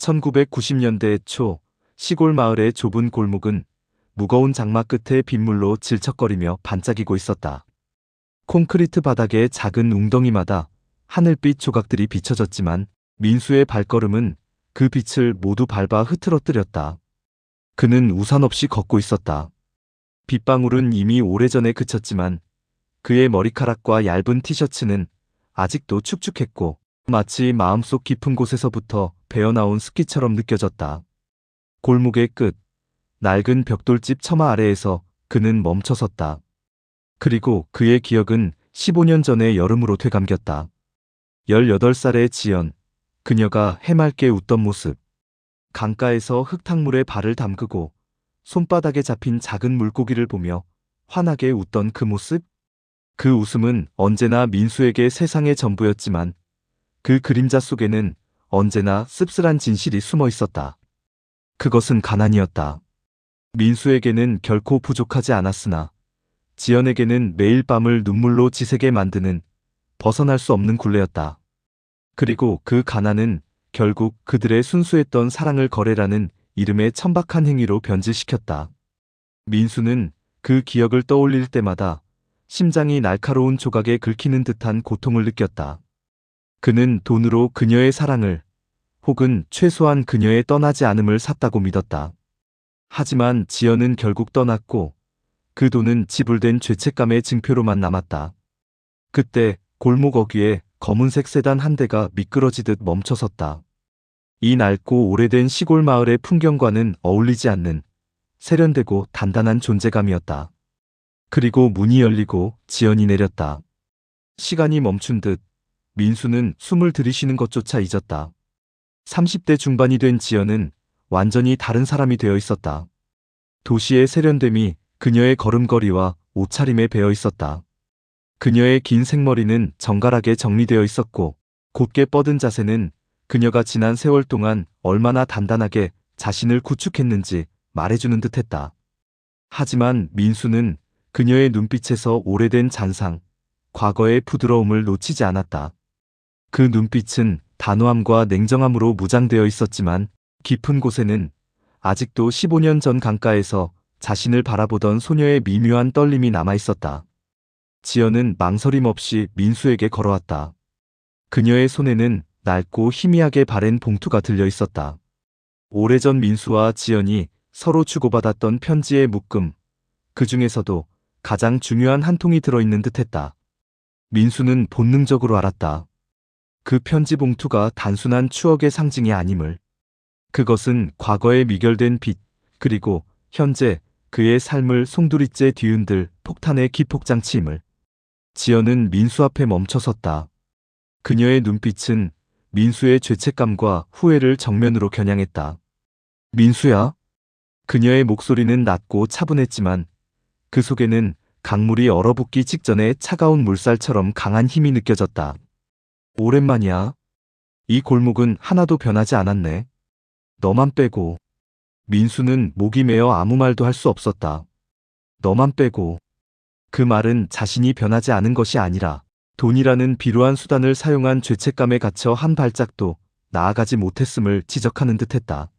1990년대 초 시골 마을의 좁은 골목은 무거운 장막 끝에 빗물로 질척거리며 반짝이고 있었다. 콘크리트 바닥에 작은 웅덩이마다 하늘빛 조각들이 비춰졌지만 민수의 발걸음은 그 빛을 모두 밟아 흐트러뜨렸다. 그는 우산 없이 걷고 있었다. 빗방울은 이미 오래전에 그쳤지만 그의 머리카락과 얇은 티셔츠는 아직도 축축했고 마치 마음속 깊은 곳에서부터 배어나온 습기처럼 느껴졌다. 골목의 끝, 낡은 벽돌집 처마 아래에서 그는 멈춰섰다. 그리고 그의 기억은 15년 전의 여름으로 되감겼다. 18살의 지연, 그녀가 해맑게 웃던 모습. 강가에서 흙탕물에 발을 담그고 손바닥에 잡힌 작은 물고기를 보며 환하게 웃던 그 모습? 그 웃음은 언제나 민수에게 세상의 전부였지만 그 그림자 속에는 언제나 씁쓸한 진실이 숨어 있었다. 그것은 가난이었다. 민수에게는 결코 부족하지 않았으나 지연에게는 매일 밤을 눈물로 지새게 만드는 벗어날 수 없는 굴레였다. 그리고 그 가난은 결국 그들의 순수했던 사랑을 거래라는 이름의 천박한 행위로 변질시켰다. 민수는 그 기억을 떠올릴 때마다 심장이 날카로운 조각에 긁히는 듯한 고통을 느꼈다. 그는 돈으로 그녀의 사랑을 혹은 최소한 그녀의 떠나지 않음을 샀다고 믿었다. 하지만 지연은 결국 떠났고 그 돈은 지불된 죄책감의 증표로만 남았다. 그때 골목 어귀에 검은색 세단 한 대가 미끄러지듯 멈춰섰다. 이 낡고 오래된 시골 마을의 풍경과는 어울리지 않는 세련되고 단단한 존재감이었다. 그리고 문이 열리고 지연이 내렸다. 시간이 멈춘 듯 민수는 숨을 들이쉬는 것조차 잊었다. 30대 중반이 된 지연은 완전히 다른 사람이 되어 있었다. 도시의 세련됨이 그녀의 걸음걸이와 옷차림에 배어 있었다. 그녀의 긴 생머리는 정갈하게 정리되어 있었고 곧게 뻗은 자세는 그녀가 지난 세월 동안 얼마나 단단하게 자신을 구축했는지 말해주는 듯했다. 하지만 민수는 그녀의 눈빛에서 오래된 잔상, 과거의 부드러움을 놓치지 않았다. 그 눈빛은 단호함과 냉정함으로 무장되어 있었지만 깊은 곳에는 아직도 15년 전 강가에서 자신을 바라보던 소녀의 미묘한 떨림이 남아있었다. 지연은 망설임 없이 민수에게 걸어왔다. 그녀의 손에는 낡고 희미하게 바랜 봉투가 들려 있었다. 오래전 민수와 지연이 서로 주고받았던 편지의 묶음, 그 중에서도 가장 중요한 한 통이 들어있는 듯했다. 민수는 본능적으로 알았다. 그 편지 봉투가 단순한 추억의 상징이 아님을. 그것은 과거에 미결된 빛, 그리고 현재 그의 삶을 송두리째 뒤흔들 폭탄의 기폭장치임을. 지연은 민수 앞에 멈춰섰다. 그녀의 눈빛은 민수의 죄책감과 후회를 정면으로 겨냥했다. 민수야? 그녀의 목소리는 낮고 차분했지만 그 속에는 강물이 얼어붙기 직전에 차가운 물살처럼 강한 힘이 느껴졌다. 오랜만이야. 이 골목은 하나도 변하지 않았네. 너만 빼고. 민수는 목이 메어 아무 말도 할 수 없었다. 너만 빼고. 그 말은 자신이 변하지 않은 것이 아니라 돈이라는 비루한 수단을 사용한 죄책감에 갇혀 한 발짝도 나아가지 못했음을 지적하는 듯했다.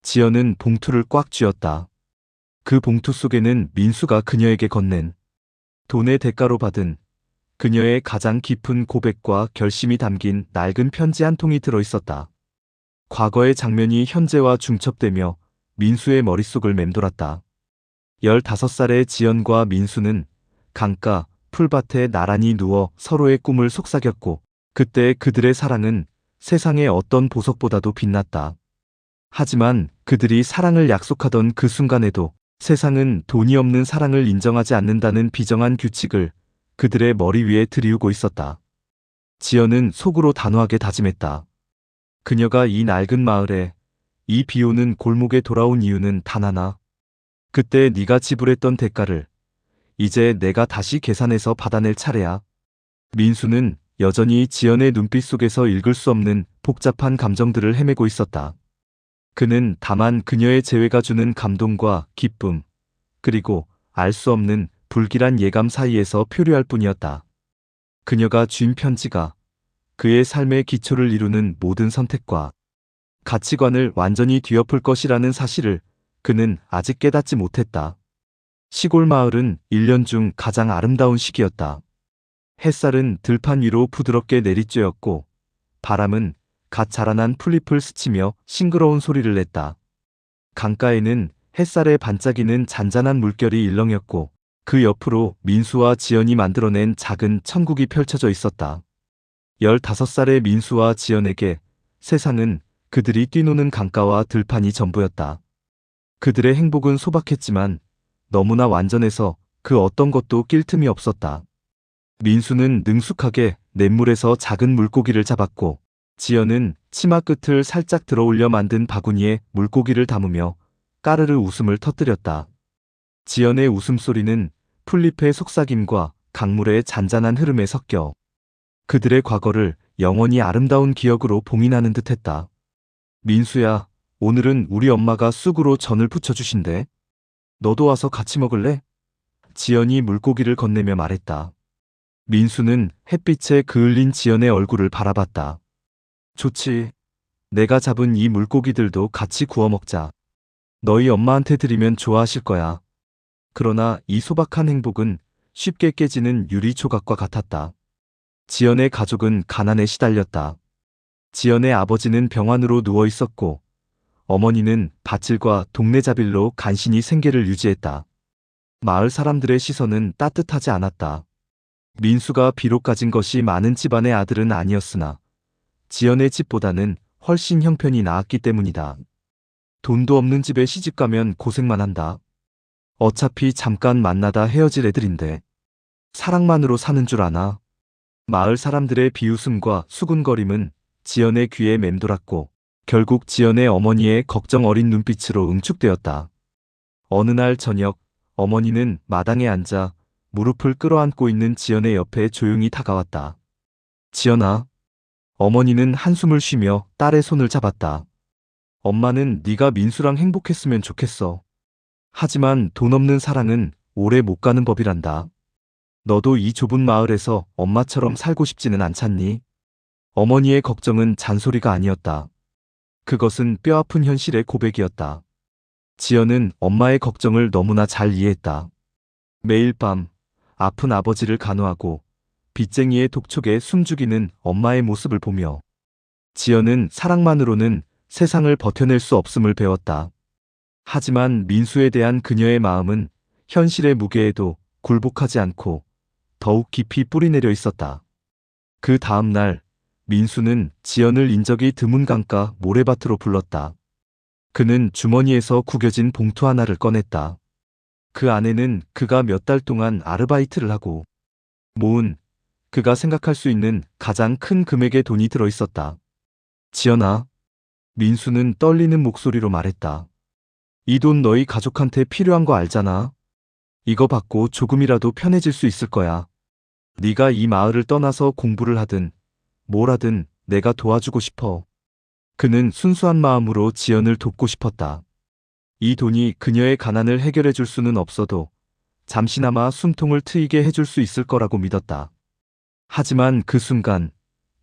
지연은 봉투를 꽉 쥐었다. 그 봉투 속에는 민수가 그녀에게 건넨 돈의 대가로 받은 그녀의 가장 깊은 고백과 결심이 담긴 낡은 편지 한 통이 들어있었다. 과거의 장면이 현재와 중첩되며 민수의 머릿속을 맴돌았다. 15살의 지연과 민수는 강가, 풀밭에 나란히 누워 서로의 꿈을 속삭였고 그때 그들의 사랑은 세상의 어떤 보석보다도 빛났다. 하지만 그들이 사랑을 약속하던 그 순간에도 세상은 돈이 없는 사랑을 인정하지 않는다는 비정한 규칙을 그들의 머리 위에 들이우고 있었다. 지연은 속으로 단호하게 다짐했다. 그녀가 이 낡은 마을에, 이 비오는 골목에 돌아온 이유는 단 하나. 그때 네가 지불했던 대가를 이제 내가 다시 계산해서 받아낼 차례야. 민수는 여전히 지연의 눈빛 속에서 읽을 수 없는 복잡한 감정들을 헤매고 있었다. 그는 다만 그녀의 재회가 주는 감동과 기쁨, 그리고 알 수 없는 불길한 예감 사이에서 표류할 뿐이었다. 그녀가 쥔 편지가 그의 삶의 기초를 이루는 모든 선택과 가치관을 완전히 뒤엎을 것이라는 사실을 그는 아직 깨닫지 못했다. 시골 마을은 1년 중 가장 아름다운 시기였다. 햇살은 들판 위로 부드럽게 내리쬐었고 바람은 갓 자라난 풀잎을 스치며 싱그러운 소리를 냈다. 강가에는 햇살에 반짝이는 잔잔한 물결이 일렁였고 그 옆으로 민수와 지연이 만들어낸 작은 천국이 펼쳐져 있었다. 15살의 민수와 지연에게 세상은 그들이 뛰노는 강가와 들판이 전부였다. 그들의 행복은 소박했지만 너무나 완전해서 그 어떤 것도 낄 틈이 없었다. 민수는 능숙하게 냇물에서 작은 물고기를 잡았고 지연은 치마 끝을 살짝 들어올려 만든 바구니에 물고기를 담으며 까르르 웃음을 터뜨렸다. 지연의 웃음소리는 풀잎의 속삭임과 강물의 잔잔한 흐름에 섞여 그들의 과거를 영원히 아름다운 기억으로 봉인하는 듯했다. 민수야, 오늘은 우리 엄마가 쑥으로 전을 부쳐주신대. 너도 와서 같이 먹을래? 지연이 물고기를 건네며 말했다. 민수는 햇빛에 그을린 지연의 얼굴을 바라봤다. 좋지. 내가 잡은 이 물고기들도 같이 구워 먹자. 너희 엄마한테 드리면 좋아하실 거야. 그러나 이 소박한 행복은 쉽게 깨지는 유리 조각과 같았다. 지연의 가족은 가난에 시달렸다. 지연의 아버지는 병환으로 누워 있었고 어머니는 밧질과 동네자빌로 간신히 생계를 유지했다. 마을 사람들의 시선은 따뜻하지 않았다. 민수가 비록 가진 것이 많은 집안의 아들은 아니었으나 지연의 집보다는 훨씬 형편이 나았기 때문이다. 돈도 없는 집에 시집가면 고생만 한다. 어차피 잠깐 만나다 헤어질 애들인데 사랑만으로 사는 줄 아나? 마을 사람들의 비웃음과 수군거림은 지연의 귀에 맴돌았고 결국 지연의 어머니의 걱정 어린 눈빛으로 응축되었다. 어느 날 저녁 어머니는 마당에 앉아 무릎을 끌어안고 있는 지연의 옆에 조용히 다가왔다. 지연아. 어머니는 한숨을 쉬며 딸의 손을 잡았다. 엄마는 네가 민수랑 행복했으면 좋겠어. 하지만 돈 없는 사랑은 오래 못 가는 법이란다. 너도 이 좁은 마을에서 엄마처럼 살고 싶지는 않잖니? 어머니의 걱정은 잔소리가 아니었다. 그것은 뼈아픈 현실의 고백이었다. 지연은 엄마의 걱정을 너무나 잘 이해했다. 매일 밤 아픈 아버지를 간호하고 빚쟁이의 독촉에 숨죽이는 엄마의 모습을 보며 지연은 사랑만으로는 세상을 버텨낼 수 없음을 배웠다. 하지만 민수에 대한 그녀의 마음은 현실의 무게에도 굴복하지 않고 더욱 깊이 뿌리내려 있었다. 그 다음 날 민수는 지연을 인적이 드문 강가 모래밭으로 불렀다. 그는 주머니에서 구겨진 봉투 하나를 꺼냈다. 그 안에는 그가 몇 달 동안 아르바이트를 하고 모은 그가 생각할 수 있는 가장 큰 금액의 돈이 들어 있었다. 지연아. 민수는 떨리는 목소리로 말했다. 이 돈 너희 가족한테 필요한 거 알잖아. 이거 받고 조금이라도 편해질 수 있을 거야. 네가 이 마을을 떠나서 공부를 하든 뭘 하든 내가 도와주고 싶어. 그는 순수한 마음으로 지연을 돕고 싶었다. 이 돈이 그녀의 가난을 해결해 줄 수는 없어도 잠시나마 숨통을 트이게 해줄 수 있을 거라고 믿었다. 하지만 그 순간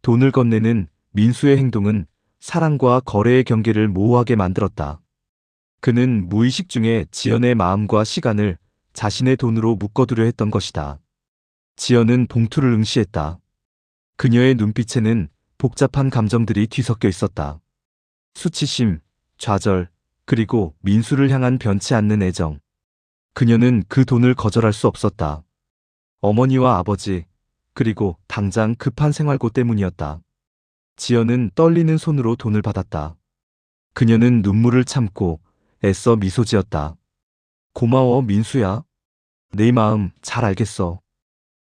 돈을 건네는 민수의 행동은 사랑과 거래의 경계를 모호하게 만들었다. 그는 무의식 중에 지연의 마음과 시간을 자신의 돈으로 묶어두려 했던 것이다. 지연은 봉투를 응시했다. 그녀의 눈빛에는 복잡한 감정들이 뒤섞여 있었다. 수치심, 좌절, 그리고 민수를 향한 변치 않는 애정. 그녀는 그 돈을 거절할 수 없었다. 어머니와 아버지, 그리고 당장 급한 생활고 때문이었다. 지연은 떨리는 손으로 돈을 받았다. 그녀는 눈물을 참고 애써 미소 지었다. 고마워, 민수야. 내 마음 잘 알겠어.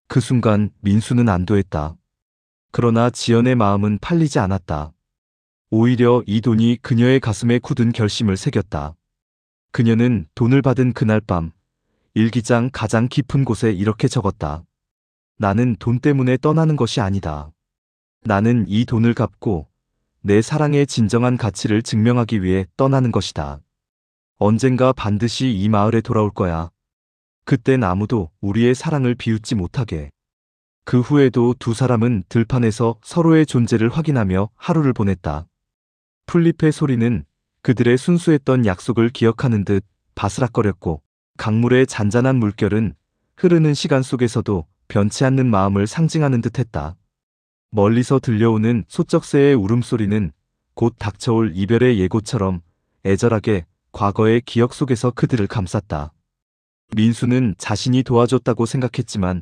그 순간 민수는 안도했다. 그러나 지연의 마음은 팔리지 않았다. 오히려 이 돈이 그녀의 가슴에 굳은 결심을 새겼다. 그녀는 돈을 받은 그날 밤 일기장 가장 깊은 곳에 이렇게 적었다. 나는 돈 때문에 떠나는 것이 아니다. 나는 이 돈을 갚고 내 사랑의 진정한 가치를 증명하기 위해 떠나는 것이다. 언젠가 반드시 이 마을에 돌아올 거야. 그땐 아무도 우리의 사랑을 비웃지 못하게. 그 후에도 두 사람은 들판에서 서로의 존재를 확인하며 하루를 보냈다. 풀잎의 소리는 그들의 순수했던 약속을 기억하는 듯 바스락거렸고, 강물의 잔잔한 물결은 흐르는 시간 속에서도 변치 않는 마음을 상징하는 듯했다. 멀리서 들려오는 소쩍새의 울음소리는 곧 닥쳐올 이별의 예고처럼 애절하게 과거의 기억 속에서 그들을 감쌌다. 민수는 자신이 도와줬다고 생각했지만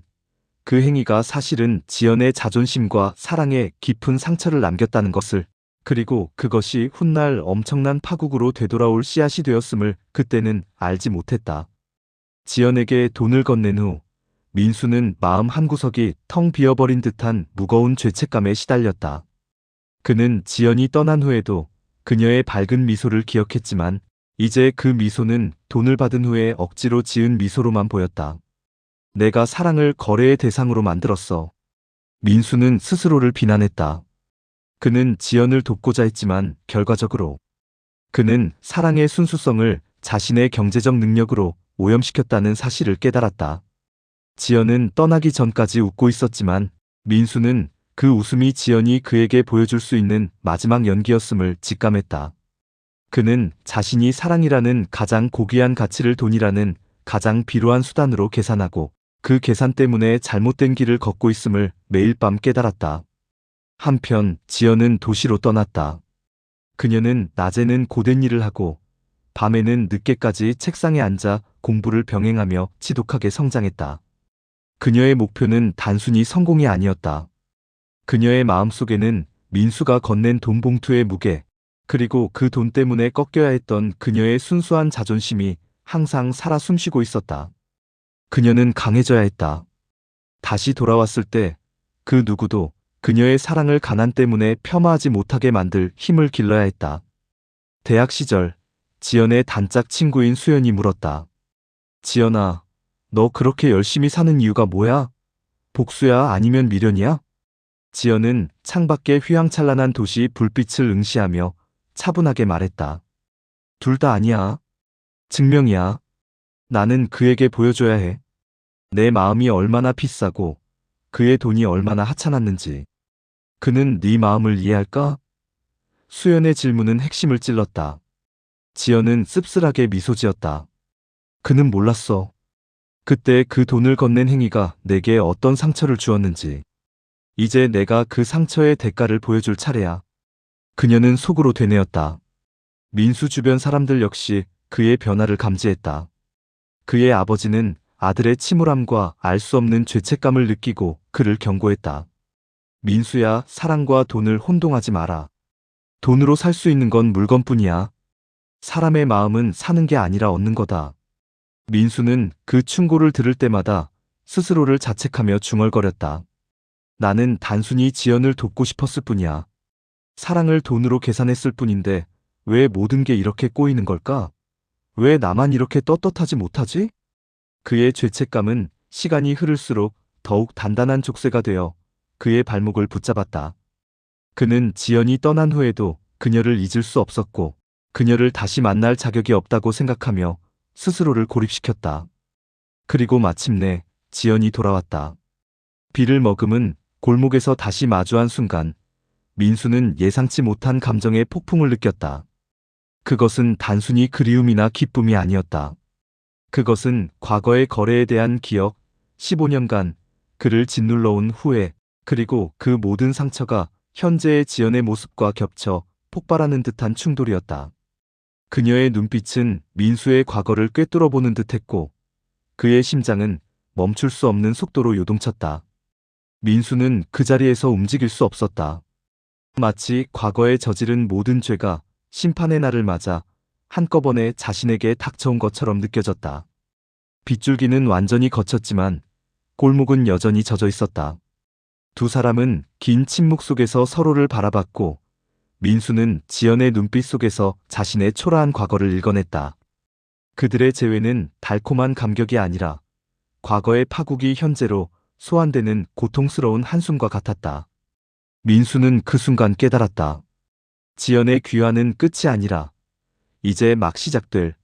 그 행위가 사실은 지연의 자존심과 사랑에 깊은 상처를 남겼다는 것을, 그리고 그것이 훗날 엄청난 파국으로 되돌아올 씨앗이 되었음을 그때는 알지 못했다. 지연에게 돈을 건넨 후 민수는 마음 한구석이 텅 비어버린 듯한 무거운 죄책감에 시달렸다. 그는 지연이 떠난 후에도 그녀의 밝은 미소를 기억했지만 이제 그 미소는 돈을 받은 후에 억지로 지은 미소로만 보였다. 내가 사랑을 거래의 대상으로 만들었어. 민수는 스스로를 비난했다. 그는 지연을 돕고자 했지만 결과적으로 그는 사랑의 순수성을 자신의 경제적 능력으로 오염시켰다는 사실을 깨달았다. 지연은 떠나기 전까지 웃고 있었지만 민수는 그 웃음이 지연이 그에게 보여줄 수 있는 마지막 연기였음을 직감했다. 그는 자신이 사랑이라는 가장 고귀한 가치를 돈이라는 가장 비루한 수단으로 계산하고 그 계산 때문에 잘못된 길을 걷고 있음을 매일 밤 깨달았다. 한편 지연은 도시로 떠났다. 그녀는 낮에는 고된 일을 하고 밤에는 늦게까지 책상에 앉아 공부를 병행하며 지독하게 성장했다. 그녀의 목표는 단순히 성공이 아니었다. 그녀의 마음속에는 민수가 건넨 돈 봉투의 무게, 그리고 그 돈 때문에 꺾여야 했던 그녀의 순수한 자존심이 항상 살아 숨쉬고 있었다. 그녀는 강해져야 했다. 다시 돌아왔을 때 그 누구도 그녀의 사랑을 가난 때문에 폄하하지 못하게 만들 힘을 길러야 했다. 대학 시절 지연의 단짝 친구인 수연이 물었다. 지연아, 너 그렇게 열심히 사는 이유가 뭐야? 복수야 아니면 미련이야? 지연은 창밖의 휘황찬란한 도시 불빛을 응시하며 차분하게 말했다. 둘 다 아니야. 증명이야. 나는 그에게 보여줘야 해. 내 마음이 얼마나 비싸고 그의 돈이 얼마나 하찮았는지. 그는 네 마음을 이해할까? 수연의 질문은 핵심을 찔렀다. 지연은 씁쓸하게 미소 지었다. 그는 몰랐어. 그때 그 돈을 건넨 행위가 내게 어떤 상처를 주었는지. 이제 내가 그 상처의 대가를 보여줄 차례야. 그녀는 속으로 되뇌었다. 민수 주변 사람들 역시 그의 변화를 감지했다. 그의 아버지는 아들의 침울함과 알 수 없는 죄책감을 느끼고 그를 경고했다. 민수야, 사랑과 돈을 혼동하지 마라. 돈으로 살 수 있는 건 물건뿐이야. 사람의 마음은 사는 게 아니라 얻는 거다. 민수는 그 충고를 들을 때마다 스스로를 자책하며 중얼거렸다. 나는 단순히 지연을 돕고 싶었을 뿐이야. 사랑을 돈으로 계산했을 뿐인데 왜 모든 게 이렇게 꼬이는 걸까? 왜 나만 이렇게 떳떳하지 못하지? 그의 죄책감은 시간이 흐를수록 더욱 단단한 족쇄가 되어 그의 발목을 붙잡았다. 그는 지연이 떠난 후에도 그녀를 잊을 수 없었고 그녀를 다시 만날 자격이 없다고 생각하며 스스로를 고립시켰다. 그리고 마침내 지연이 돌아왔다. 비를 머금은 골목에서 다시 마주한 순간 민수는 예상치 못한 감정의 폭풍을 느꼈다. 그것은 단순히 그리움이나 기쁨이 아니었다. 그것은 과거의 거래에 대한 기억, 15년간 그를 짓눌러온 후회, 그리고 그 모든 상처가 현재의 지연의 모습과 겹쳐 폭발하는 듯한 충돌이었다. 그녀의 눈빛은 민수의 과거를 꿰뚫어보는 듯했고 그의 심장은 멈출 수 없는 속도로 요동쳤다. 민수는 그 자리에서 움직일 수 없었다. 마치 과거에 저지른 모든 죄가 심판의 날을 맞아 한꺼번에 자신에게 닥쳐온 것처럼 느껴졌다. 빗줄기는 완전히 걷혔지만 골목은 여전히 젖어 있었다. 두 사람은 긴 침묵 속에서 서로를 바라봤고 민수는 지연의 눈빛 속에서 자신의 초라한 과거를 읽어냈다. 그들의 재회는 달콤한 감격이 아니라 과거의 파국이 현재로 소환되는 고통스러운 한숨과 같았다. 민수는 그 순간 깨달았다. 지연의 귀환은 끝이 아니라 이제 막 시작될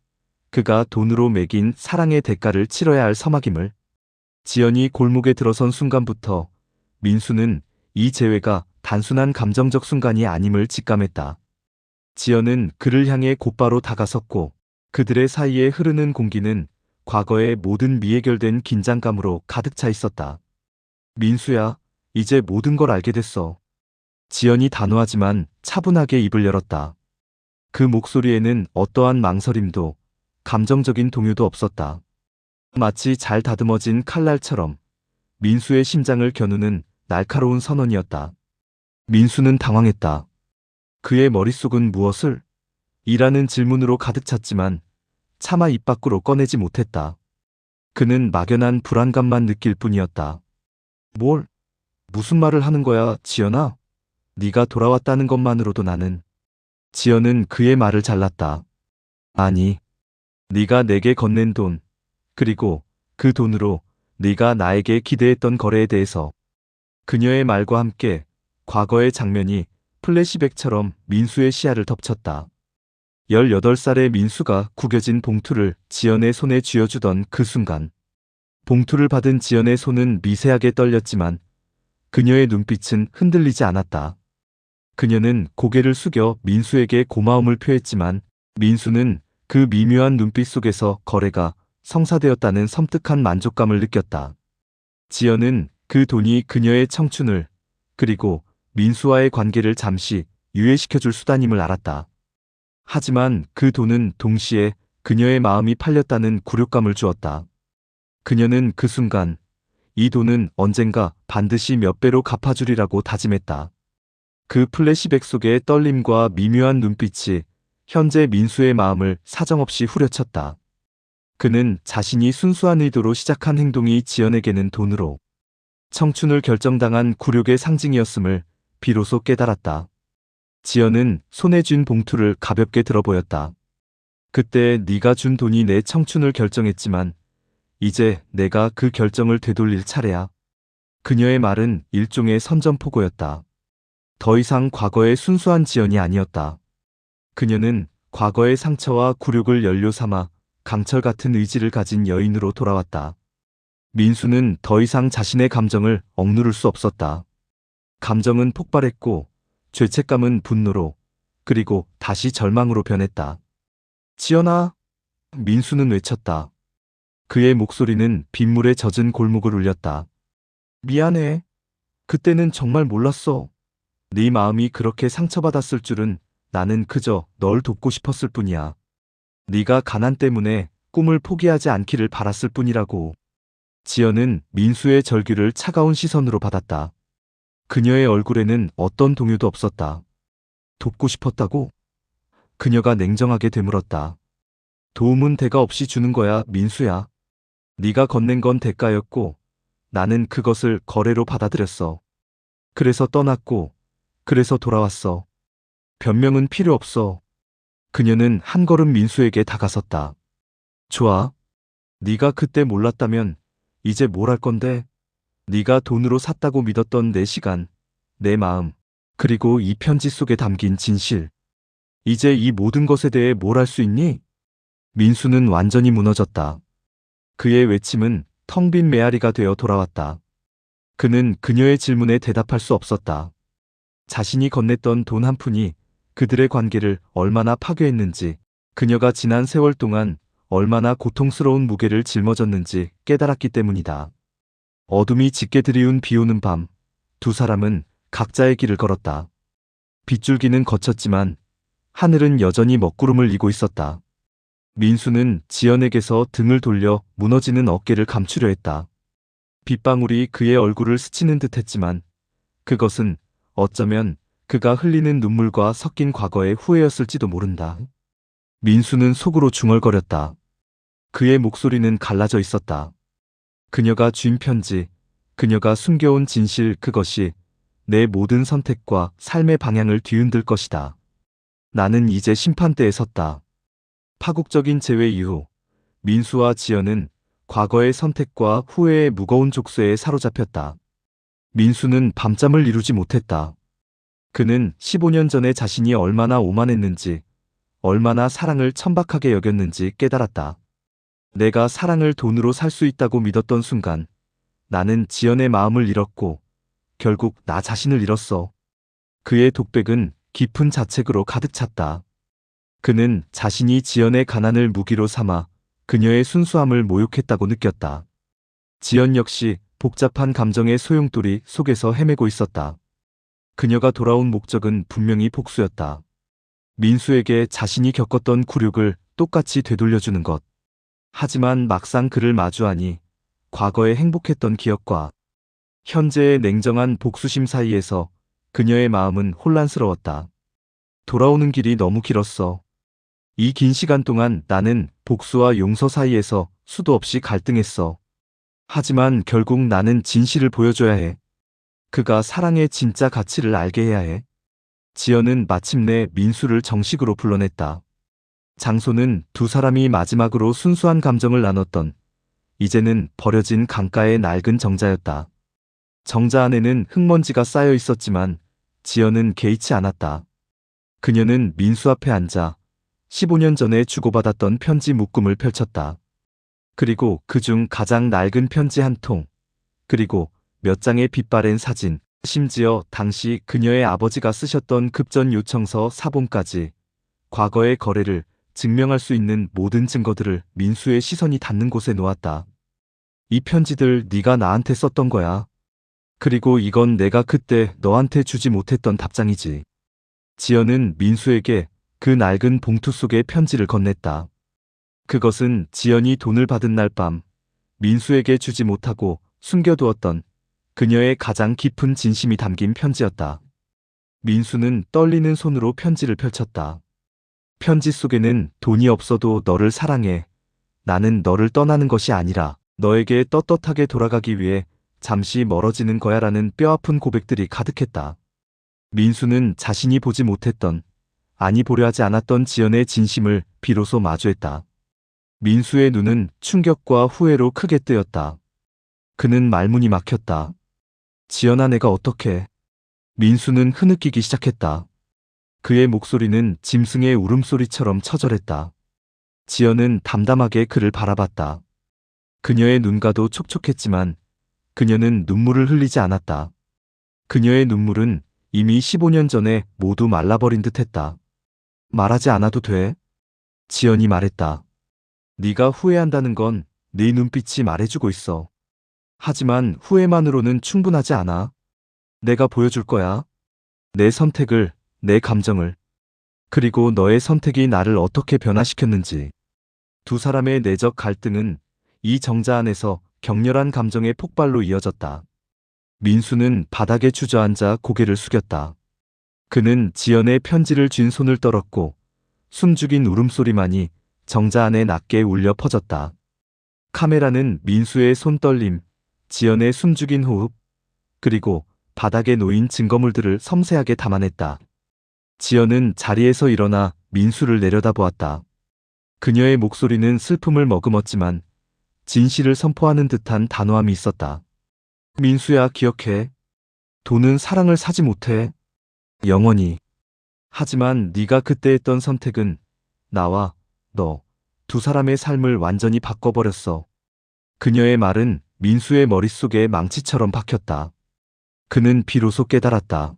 그가 돈으로 매긴 사랑의 대가를 치러야 할 서막임을. 지연이 골목에 들어선 순간부터 민수는 이 재회가 단순한 감정적 순간이 아님을 직감했다. 지연은 그를 향해 곧바로 다가섰고 그들의 사이에 흐르는 공기는 과거의 모든 미해결된 긴장감으로 가득 차 있었다. 민수야, 이제 모든 걸 알게 됐어. 지연이 단호하지만 차분하게 입을 열었다. 그 목소리에는 어떠한 망설임도 감정적인 동요도 없었다. 마치 잘 다듬어진 칼날처럼 민수의 심장을 겨누는 날카로운 선언이었다. 민수는 당황했다. 그의 머릿속은 무엇을? 이라는 질문으로 가득 찼지만 차마 입 밖으로 꺼내지 못했다. 그는 막연한 불안감만 느낄 뿐이었다. 뭘? 무슨 말을 하는 거야, 지연아? 네가 돌아왔다는 것만으로도 나는. 지연은 그의 말을 잘랐다. 아니, 네가 내게 건넨 돈, 그리고 그 돈으로 네가 나에게 기대했던 거래에 대해서. 그녀의 말과 함께 과거의 장면이 플래시백처럼 민수의 시야를 덮쳤다. 18살의 민수가 구겨진 봉투를 지연의 손에 쥐어주던 그 순간. 봉투를 받은 지연의 손은 미세하게 떨렸지만 그녀의 눈빛은 흔들리지 않았다. 그녀는 고개를 숙여 민수에게 고마움을 표했지만 민수는 그 미묘한 눈빛 속에서 거래가 성사되었다는 섬뜩한 만족감을 느꼈다. 지연은 그 돈이 그녀의 청춘을 그리고 민수와의 관계를 잠시 유예시켜줄 수단임을 알았다. 하지만 그 돈은 동시에 그녀의 마음이 팔렸다는 굴욕감을 주었다. 그녀는 그 순간 이 돈은 언젠가 반드시 몇 배로 갚아주리라고 다짐했다. 그 플래시백 속의 떨림과 미묘한 눈빛이 현재 민수의 마음을 사정없이 후려쳤다. 그는 자신이 순수한 의도로 시작한 행동이 지연에게는 돈으로 청춘을 결정당한 굴욕의 상징이었음을 비로소 깨달았다. 지연은 손에 쥔 봉투를 가볍게 들어보였다. 그때 네가 준 돈이 내 청춘을 결정했지만 이제 내가 그 결정을 되돌릴 차례야. 그녀의 말은 일종의 선전포고였다. 더 이상 과거의 순수한 지연이 아니었다. 그녀는 과거의 상처와 굴욕을 연료 삼아 강철 같은 의지를 가진 여인으로 돌아왔다. 민수는 더 이상 자신의 감정을 억누를 수 없었다. 감정은 폭발했고 죄책감은 분노로 그리고 다시 절망으로 변했다. 지연아, 민수는 외쳤다. 그의 목소리는 빗물에 젖은 골목을 울렸다. 미안해. 그때는 정말 몰랐어. 네 마음이 그렇게 상처받았을 줄은 나는 그저 널 돕고 싶었을 뿐이야. 네가 가난 때문에 꿈을 포기하지 않기를 바랐을 뿐이라고. 지연은 민수의 절규를 차가운 시선으로 받았다. 그녀의 얼굴에는 어떤 동요도 없었다. 돕고 싶었다고? 그녀가 냉정하게 되물었다. 도움은 대가 없이 주는 거야, 민수야. 네가 건넨 건 대가였고 나는 그것을 거래로 받아들였어. 그래서 떠났고 그래서 돌아왔어. 변명은 필요 없어. 그녀는 한 걸음 민수에게 다가섰다. 좋아. 네가 그때 몰랐다면 이제 뭘 할 건데? 네가 돈으로 샀다고 믿었던 내 시간, 내 마음, 그리고 이 편지 속에 담긴 진실. 이제 이 모든 것에 대해 뭘 할 수 있니? 민수는 완전히 무너졌다. 그의 외침은 텅 빈 메아리가 되어 돌아왔다. 그는 그녀의 질문에 대답할 수 없었다. 자신이 건넸던 돈 한 푼이 그들의 관계를 얼마나 파괴했는지, 그녀가 지난 세월 동안 얼마나 고통스러운 무게를 짊어졌는지 깨달았기 때문이다. 어둠이 짙게 들이운 비오는 밤, 두 사람은 각자의 길을 걸었다. 빗줄기는 거쳤지만 하늘은 여전히 먹구름을 이고 있었다. 민수는 지연에게서 등을 돌려 무너지는 어깨를 감추려 했다. 빗방울이 그의 얼굴을 스치는 듯 했지만 그것은 어쩌면 그가 흘리는 눈물과 섞인 과거의 후회였을지도 모른다. 민수는 속으로 중얼거렸다. 그의 목소리는 갈라져 있었다. 그녀가 쥔 편지, 그녀가 숨겨온 진실, 그것이 내 모든 선택과 삶의 방향을 뒤흔들 것이다. 나는 이제 심판대에 섰다. 파국적인 재회 이후 민수와 지연은 과거의 선택과 후회의 무거운 족쇄에 사로잡혔다. 민수는 밤잠을 이루지 못했다. 그는 15년 전에 자신이 얼마나 오만했는지, 얼마나 사랑을 천박하게 여겼는지 깨달았다. 내가 사랑을 돈으로 살 수 있다고 믿었던 순간 나는 지연의 마음을 잃었고 결국 나 자신을 잃었어. 그의 독백은 깊은 자책으로 가득 찼다. 그는 자신이 지연의 가난을 무기로 삼아 그녀의 순수함을 모욕했다고 느꼈다. 지연 역시 복잡한 감정의 소용돌이 속에서 헤매고 있었다. 그녀가 돌아온 목적은 분명히 복수였다. 민수에게 자신이 겪었던 굴욕을 똑같이 되돌려주는 것. 하지만 막상 그를 마주하니 과거에 행복했던 기억과 현재의 냉정한 복수심 사이에서 그녀의 마음은 혼란스러웠다. 돌아오는 길이 너무 길었어. 이 긴 시간 동안 나는 복수와 용서 사이에서 수도 없이 갈등했어. 하지만 결국 나는 진실을 보여줘야 해. 그가 사랑의 진짜 가치를 알게 해야 해. 지연은 마침내 민수를 정식으로 불러냈다. 장소는 두 사람이 마지막으로 순수한 감정을 나눴던 이제는 버려진 강가의 낡은 정자였다. 정자 안에는 흙먼지가 쌓여 있었지만 지연은 개의치 않았다. 그녀는 민수 앞에 앉아 15년 전에 주고받았던 편지 묶음을 펼쳤다. 그리고 그중 가장 낡은 편지 한 통, 그리고 몇 장의 빛바랜 사진, 심지어 당시 그녀의 아버지가 쓰셨던 급전 요청서 사본까지 과거의 거래를 증명할 수 있는 모든 증거들을 민수의 시선이 닿는 곳에 놓았다. 이 편지들 네가 나한테 썼던 거야. 그리고 이건 내가 그때 너한테 주지 못했던 답장이지. 지연은 민수에게 그 낡은 봉투 속의 편지를 건넸다. 그것은 지연이 돈을 받은 날 밤 민수에게 주지 못하고 숨겨두었던 그녀의 가장 깊은 진심이 담긴 편지였다. 민수는 떨리는 손으로 편지를 펼쳤다. 편지 속에는 돈이 없어도 너를 사랑해. 나는 너를 떠나는 것이 아니라 너에게 떳떳하게 돌아가기 위해 잠시 멀어지는 거야라는 뼈아픈 고백들이 가득했다. 민수는 자신이 보지 못했던, 아니 보려 하지 않았던 지연의 진심을 비로소 마주했다. 민수의 눈은 충격과 후회로 크게 뜨였다. 그는 말문이 막혔다. 지연아, 내가 어떻게? 민수는 흐느끼기 시작했다. 그의 목소리는 짐승의 울음소리처럼 처절했다. 지연은 담담하게 그를 바라봤다. 그녀의 눈가도 촉촉했지만 그녀는 눈물을 흘리지 않았다. 그녀의 눈물은 이미 15년 전에 모두 말라버린 듯했다. 말하지 않아도 돼. 지연이 말했다. 네가 후회한다는 건 네 눈빛이 말해주고 있어. 하지만 후회만으로는 충분하지 않아. 내가 보여줄 거야. 내 선택을, 내 감정을. 그리고 너의 선택이 나를 어떻게 변화시켰는지. 두 사람의 내적 갈등은 이 정자 안에서 격렬한 감정의 폭발로 이어졌다. 민수는 바닥에 주저앉아 고개를 숙였다. 그는 지연의 편지를 쥔 손을 떨었고 숨죽인 울음소리만이 정자 안에 낮게 울려 퍼졌다. 카메라는 민수의 손떨림, 지연의 숨죽인 호흡, 그리고 바닥에 놓인 증거물들을 섬세하게 담아냈다. 지연은 자리에서 일어나 민수를 내려다보았다. 그녀의 목소리는 슬픔을 머금었지만 진실을 선포하는 듯한 단호함이 있었다. 민수야, 기억해. 돈은 사랑을 사지 못해. 영원히. 하지만 네가 그때 했던 선택은 나와 너, 두 사람의 삶을 완전히 바꿔버렸어. 그녀의 말은 민수의 머릿속에 망치처럼 박혔다. 그는 비로소 깨달았다.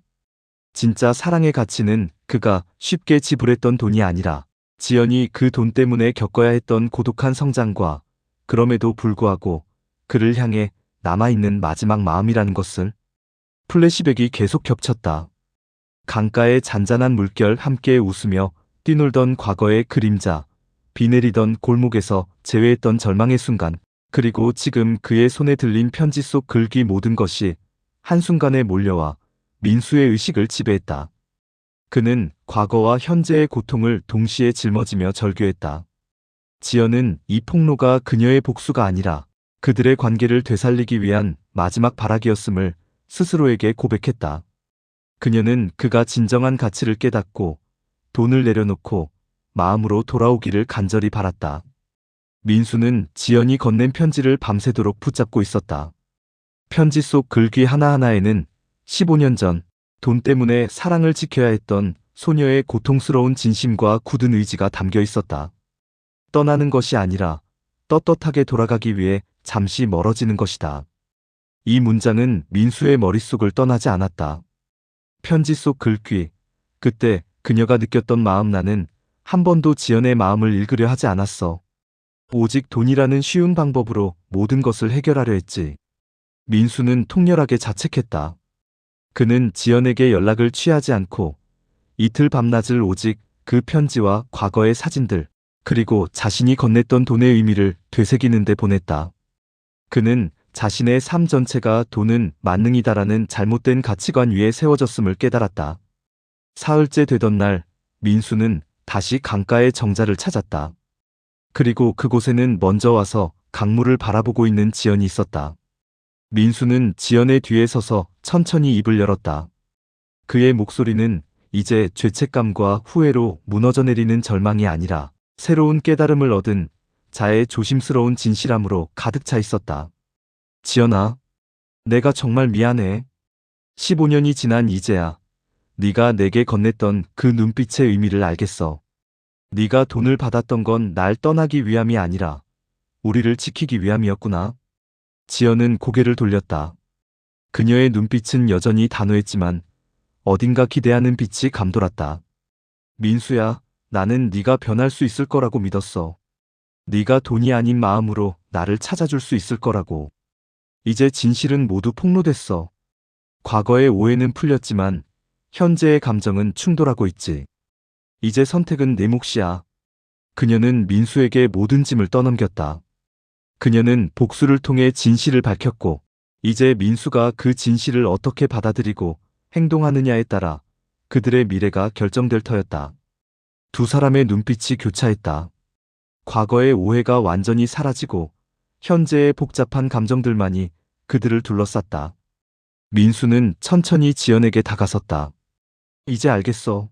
진짜 사랑의 가치는 그가 쉽게 지불했던 돈이 아니라 지연이 그 돈 때문에 겪어야 했던 고독한 성장과 그럼에도 불구하고 그를 향해 남아있는 마지막 마음이라는 것을. 플래시백이 계속 겹쳤다. 강가의 잔잔한 물결, 함께 웃으며 뛰놀던 과거의 그림자, 비 내리던 골목에서 재회했던 절망의 순간, 그리고 지금 그의 손에 들린 편지 속 글귀, 모든 것이 한순간에 몰려와 민수의 의식을 지배했다. 그는 과거와 현재의 고통을 동시에 짊어지며 절규했다. 지연은 이 폭로가 그녀의 복수가 아니라 그들의 관계를 되살리기 위한 마지막 발악이었음을 스스로에게 고백했다. 그녀는 그가 진정한 가치를 깨닫고 돈을 내려놓고 마음으로 돌아오기를 간절히 바랐다. 민수는 지연이 건넨 편지를 밤새도록 붙잡고 있었다. 편지 속 글귀 하나하나에는 15년 전 돈 때문에 사랑을 지켜야 했던 소녀의 고통스러운 진심과 굳은 의지가 담겨 있었다. 떠나는 것이 아니라 떳떳하게 돌아가기 위해 잠시 멀어지는 것이다. 이 문장은 민수의 머릿속을 떠나지 않았다. 편지 속 글귀, 그때 그녀가 느꼈던 마음, 나는 한 번도 지연의 마음을 읽으려 하지 않았어. 오직 돈이라는 쉬운 방법으로 모든 것을 해결하려 했지. 민수는 통렬하게 자책했다. 그는 지연에게 연락을 취하지 않고 이틀 밤낮을 오직 그 편지와 과거의 사진들, 그리고 자신이 건넸던 돈의 의미를 되새기는 데 보냈다. 그는 자신의 삶 전체가 돈은 만능이다라는 잘못된 가치관 위에 세워졌음을 깨달았다. 사흘째 되던 날, 민수는 다시 강가의 정자를 찾았다. 그리고 그곳에는 먼저 와서 강물을 바라보고 있는 지연이 있었다. 민수는 지연의 뒤에 서서 천천히 입을 열었다. 그의 목소리는 이제 죄책감과 후회로 무너져 내리는 절망이 아니라 새로운 깨달음을 얻은 자의 조심스러운 진실함으로 가득 차 있었다. 지연아, 내가 정말 미안해. 15년이 지난 이제야 네가 내게 건넸던 그 눈빛의 의미를 알겠어. 네가 돈을 받았던 건 날 떠나기 위함이 아니라 우리를 지키기 위함이었구나. 지연은 고개를 돌렸다. 그녀의 눈빛은 여전히 단호했지만 어딘가 기대하는 빛이 감돌았다. 민수야, 나는 네가 변할 수 있을 거라고 믿었어. 네가 돈이 아닌 마음으로 나를 찾아줄 수 있을 거라고. 이제 진실은 모두 폭로됐어. 과거의 오해는 풀렸지만 현재의 감정은 충돌하고 있지. 이제 선택은 내 몫이야. 그녀는 민수에게 모든 짐을 떠넘겼다. 그녀는 복수를 통해 진실을 밝혔고, 이제 민수가 그 진실을 어떻게 받아들이고 행동하느냐에 따라 그들의 미래가 결정될 터였다. 두 사람의 눈빛이 교차했다. 과거의 오해가 완전히 사라지고 현재의 복잡한 감정들만이 그들을 둘러쌌다. 민수는 천천히 지연에게 다가섰다. 이제 알겠어.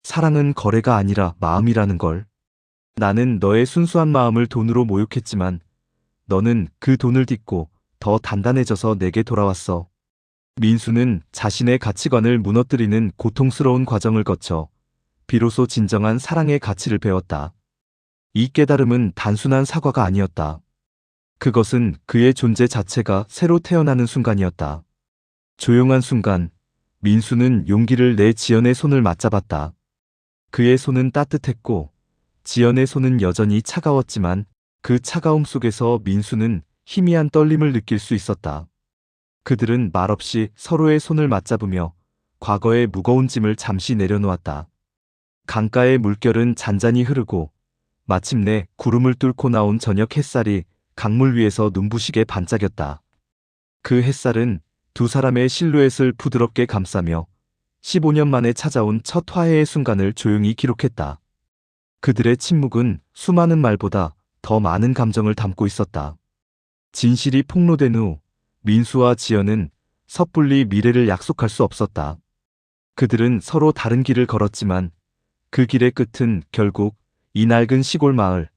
사랑은 거래가 아니라 마음이라는 걸. 나는 너의 순수한 마음을 돈으로 모욕했지만 너는 그 돈을 딛고 더 단단해져서 내게 돌아왔어. 민수는 자신의 가치관을 무너뜨리는 고통스러운 과정을 거쳐 비로소 진정한 사랑의 가치를 배웠다. 이 깨달음은 단순한 사과가 아니었다. 그것은 그의 존재 자체가 새로 태어나는 순간이었다. 조용한 순간, 민수는 용기를 내 지연의 손을 맞잡았다. 그의 손은 따뜻했고 지연의 손은 여전히 차가웠지만 그 차가움 속에서 민수는 희미한 떨림을 느낄 수 있었다. 그들은 말없이 서로의 손을 맞잡으며 과거의 무거운 짐을 잠시 내려놓았다. 강가의 물결은 잔잔히 흐르고 마침내 구름을 뚫고 나온 저녁 햇살이 강물 위에서 눈부시게 반짝였다. 그 햇살은 두 사람의 실루엣을 부드럽게 감싸며 15년 만에 찾아온 첫 화해의 순간을 조용히 기록했다. 그들의 침묵은 수많은 말보다 더 많은 감정을 담고 있었다. 진실이 폭로된 후 민수와 지연은 섣불리 미래를 약속할 수 없었다. 그들은 서로 다른 길을 걸었지만 그 길의 끝은 결국 이 낡은 시골 마을,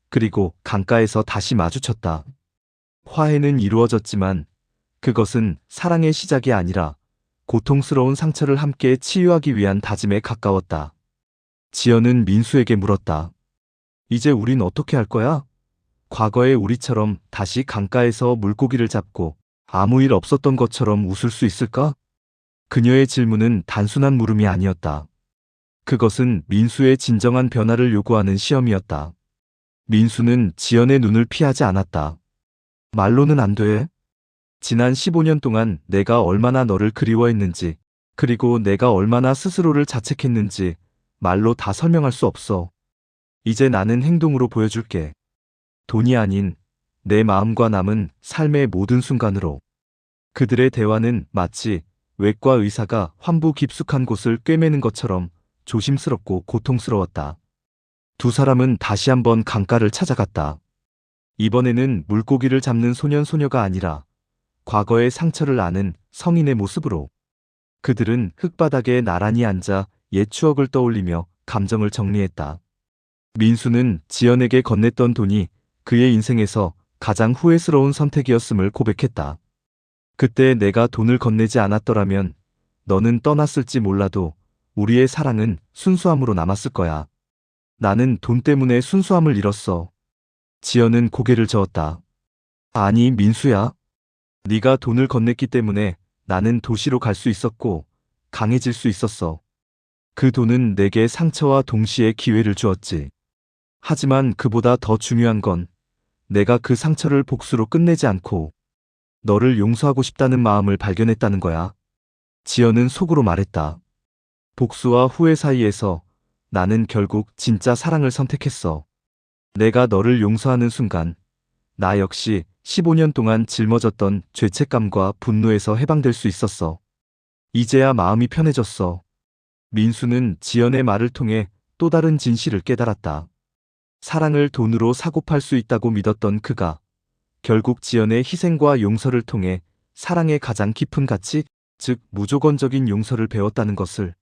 그리고 강가에서 다시 마주쳤다. 화해는 이루어졌지만 그것은 사랑의 시작이 아니라 고통스러운 상처를 함께 치유하기 위한 다짐에 가까웠다. 지연은 민수에게 물었다. 이제 우린 어떻게 할 거야? 과거의 우리처럼 다시 강가에서 물고기를 잡고 아무 일 없었던 것처럼 웃을 수 있을까? 그녀의 질문은 단순한 물음이 아니었다. 그것은 민수의 진정한 변화를 요구하는 시험이었다. 민수는 지연의 눈을 피하지 않았다. 말로는 안 돼. 지난 15년 동안 내가 얼마나 너를 그리워했는지, 그리고 내가 얼마나 스스로를 자책했는지 말로 다 설명할 수 없어. 이제 나는 행동으로 보여줄게. 돈이 아닌 내 마음과 남은 삶의 모든 순간으로. 그들의 대화는 마치 외과 의사가 환부 깊숙한 곳을 꿰매는 것처럼 조심스럽고 고통스러웠다. 두 사람은 다시 한번 강가를 찾아갔다. 이번에는 물고기를 잡는 소년 소녀가 아니라 과거의 상처를 아는 성인의 모습으로. 그들은 흙바닥에 나란히 앉아 옛 추억을 떠올리며 감정을 정리했다. 민수는 지연에게 건넸던 돈이 그의 인생에서 가장 후회스러운 선택이었음을 고백했다. 그때 내가 돈을 건네지 않았더라면 너는 떠났을지 몰라도 우리의 사랑은 순수함으로 남았을 거야. 나는 돈 때문에 순수함을 잃었어. 지연은 고개를 저었다. 아니, 민수야. 네가 돈을 건넸기 때문에 나는 도시로 갈 수 있었고 강해질 수 있었어. 그 돈은 내게 상처와 동시에 기회를 주었지. 하지만 그보다 더 중요한 건 내가 그 상처를 복수로 끝내지 않고 너를 용서하고 싶다는 마음을 발견했다는 거야. 지연은 속으로 말했다. 복수와 후회 사이에서 나는 결국 진짜 사랑을 선택했어. 내가 너를 용서하는 순간 나 역시 15년 동안 짊어졌던 죄책감과 분노에서 해방될 수 있었어. 이제야 마음이 편해졌어. 민수는 지연의 말을 통해 또 다른 진실을 깨달았다. 사랑을 돈으로 사고 팔 수 있다고 믿었던 그가 결국 지연의 희생과 용서를 통해 사랑의 가장 깊은 가치, 즉 무조건적인 용서를 배웠다는 것을.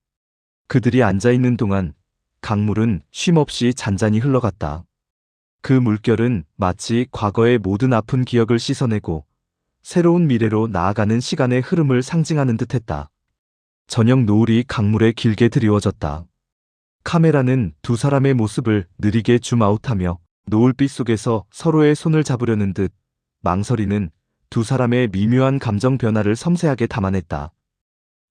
그들이 앉아있는 동안 강물은 쉼없이 잔잔히 흘러갔다. 그 물결은 마치 과거의 모든 아픈 기억을 씻어내고 새로운 미래로 나아가는 시간의 흐름을 상징하는 듯했다. 저녁 노을이 강물에 길게 드리워졌다. 카메라는 두 사람의 모습을 느리게 줌아웃하며 노을빛 속에서 서로의 손을 잡으려는 듯 망설이는 두 사람의 미묘한 감정 변화를 섬세하게 담아냈다.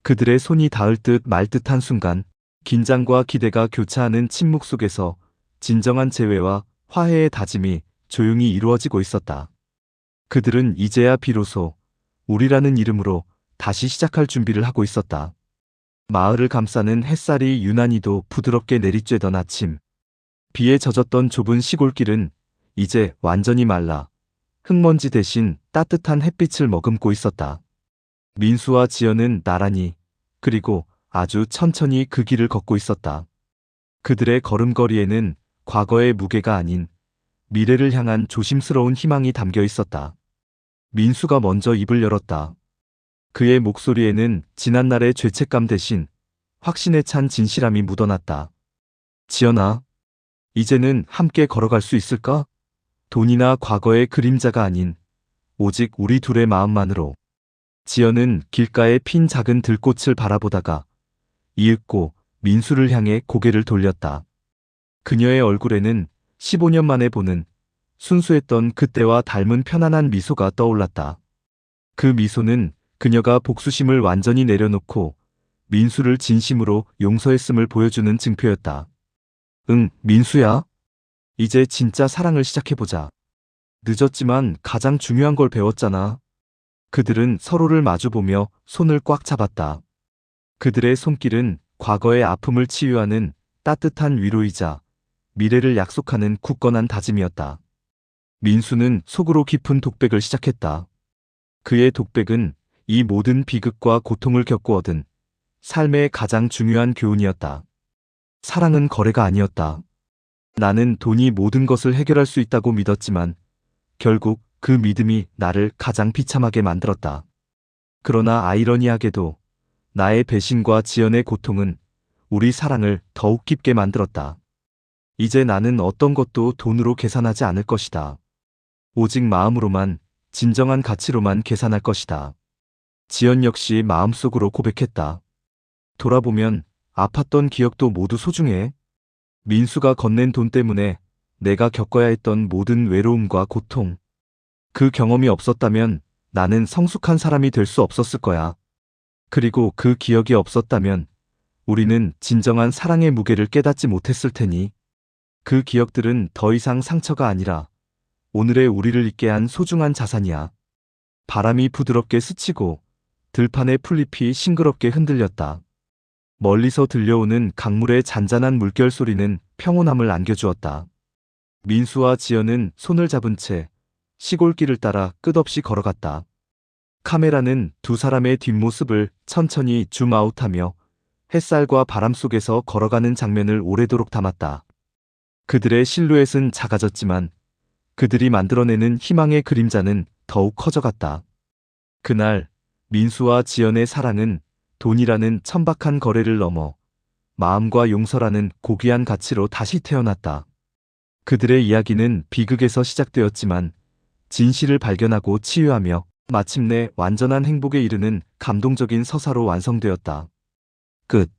그들의 손이 닿을 듯 말 듯한 순간 긴장과 기대가 교차하는 침묵 속에서 진정한 재회와 화해의 다짐이 조용히 이루어지고 있었다. 그들은 이제야 비로소 우리라는 이름으로 다시 시작할 준비를 하고 있었다. 마을을 감싸는 햇살이 유난히도 부드럽게 내리쬐던 아침. 비에 젖었던 좁은 시골길은 이제 완전히 말라 흙먼지 대신 따뜻한 햇빛을 머금고 있었다. 민수와 지연은 나란히 그리고 아주 천천히 그 길을 걷고 있었다. 그들의 걸음걸이에는 과거의 무게가 아닌 미래를 향한 조심스러운 희망이 담겨 있었다. 민수가 먼저 입을 열었다. 그의 목소리에는 지난날의 죄책감 대신 확신에 찬 진실함이 묻어났다. 지연아, 이제는 함께 걸어갈 수 있을까? 돈이나 과거의 그림자가 아닌 오직 우리 둘의 마음만으로. 지연은 길가에 핀 작은 들꽃을 바라보다가 이윽고 민수를 향해 고개를 돌렸다. 그녀의 얼굴에는 15년 만에 보는 순수했던 그때와 닮은 편안한 미소가 떠올랐다. 그 미소는 그녀가 복수심을 완전히 내려놓고 민수를 진심으로 용서했음을 보여주는 증표였다. 응, 민수야. 이제 진짜 사랑을 시작해보자. 늦었지만 가장 중요한 걸 배웠잖아. 그들은 서로를 마주보며 손을 꽉 잡았다. 그들의 손길은 과거의 아픔을 치유하는 따뜻한 위로이자 미래를 약속하는 굳건한 다짐이었다. 민수는 속으로 깊은 독백을 시작했다. 그의 독백은 이 모든 비극과 고통을 겪고 얻은 삶의 가장 중요한 교훈이었다. 사랑은 거래가 아니었다. 나는 돈이 모든 것을 해결할 수 있다고 믿었지만 결국 그 믿음이 나를 가장 비참하게 만들었다. 그러나 아이러니하게도 나의 배신과 지연의 고통은 우리 사랑을 더욱 깊게 만들었다. 이제 나는 어떤 것도 돈으로 계산하지 않을 것이다. 오직 마음으로만, 진정한 가치로만 계산할 것이다. 지연 역시 마음속으로 고백했다. 돌아보면 아팠던 기억도 모두 소중해. 민수가 건넨 돈 때문에 내가 겪어야 했던 모든 외로움과 고통. 그 경험이 없었다면 나는 성숙한 사람이 될 수 없었을 거야. 그리고 그 기억이 없었다면 우리는 진정한 사랑의 무게를 깨닫지 못했을 테니. 그 기억들은 더 이상 상처가 아니라 오늘의 우리를 있게 한 소중한 자산이야. 바람이 부드럽게 스치고 들판의 풀잎이 싱그럽게 흔들렸다. 멀리서 들려오는 강물의 잔잔한 물결 소리는 평온함을 안겨주었다. 민수와 지연은 손을 잡은 채 시골길을 따라 끝없이 걸어갔다. 카메라는 두 사람의 뒷모습을 천천히 줌아웃하며 햇살과 바람 속에서 걸어가는 장면을 오래도록 담았다. 그들의 실루엣은 작아졌지만 그들이 만들어내는 희망의 그림자는 더욱 커져갔다. 그날 민수와 지연의 사랑은 돈이라는 천박한 거래를 넘어 마음과 용서라는 고귀한 가치로 다시 태어났다. 그들의 이야기는 비극에서 시작되었지만 진실을 발견하고 치유하며 마침내 완전한 행복에 이르는 감동적인 서사로 완성되었다. 끝.